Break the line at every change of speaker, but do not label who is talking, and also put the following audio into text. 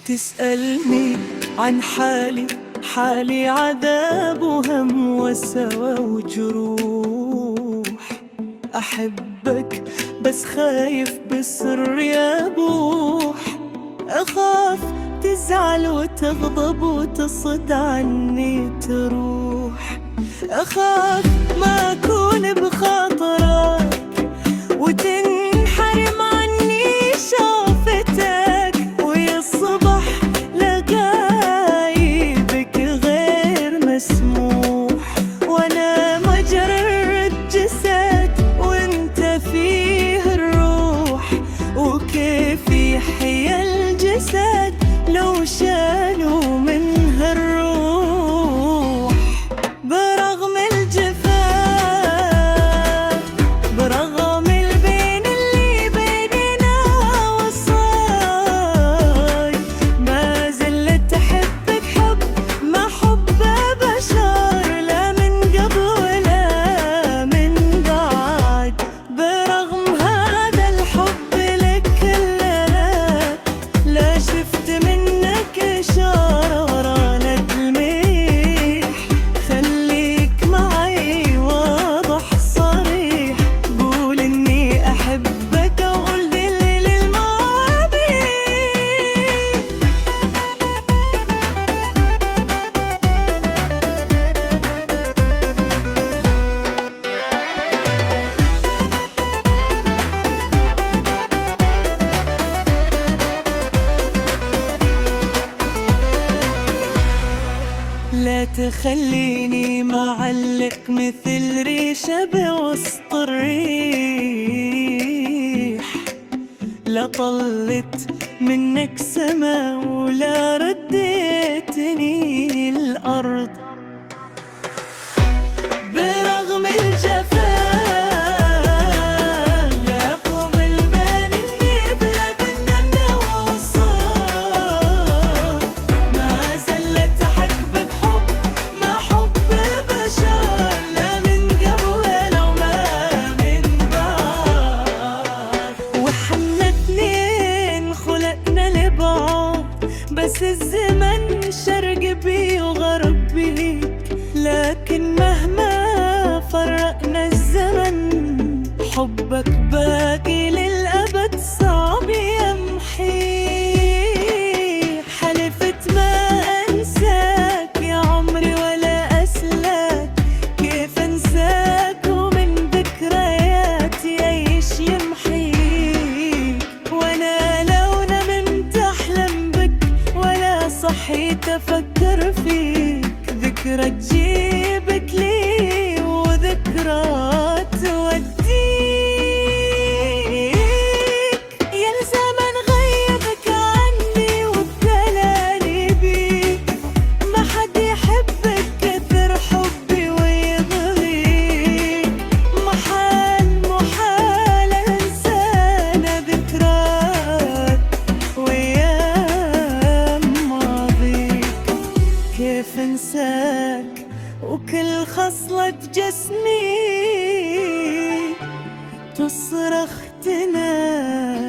تسألني عن حالي عذاب وهم وسوى وجروح. أحبك بس خايف بسر يبوح، أخاف تزعل وتغضب وتصد عني تروح. أخاف ما أكون بخاطرك وتنحرم عني شوفتك، ويصبح لغايبك غير مسموح. وأنا مجرد جسد وانت فيه الروح، وكيف يحيا الجسد لو شالوا منها الروح. برغم الجفاء، برغم البين اللي بيننا وصاي، ما زلت أحبك حب ما حب بشر، لا من قبل ولا من بعد. برغم هذا الحب لك كله، لا شفت منك إشارة ورانا تلميح. خليك معي واضح صريح، قول إني أحبك وقول لي للماضي. لا تخليني معلق مثل ريشة بوسط الريح، لا طلت منك سما ولا رديتني الأرض. برغم الجفاء لا يقوم البال إني بلدنا وصار، ما زلت أحبك حب ما حب بشر، لا من قبل ولا ما من بعد. وحنا اتنين خلقنا لبعض، بس الزمن شرق بي وغرب بي، لكن مهما فرقنا الزمن حبك باقي للأبد صعب يمحيه. حلفت ما أنساك يا عمري ولا أسلاك، كيف أنساك ومن ذكرياتي أيش يمحيك. وأنا لو نمت أحلم بك ولا صحيت أفكر فيك، ذكرى تجيبك لي وذكرى توديك. يا الزمن غيبك عني وابتلاني بيك، ما حد يحبك كثر حبي ويضغيك. محال انسانا ذكراك وايام ماضيك. كيف انساك وكل خصلة جسمي تصرخ تنادي.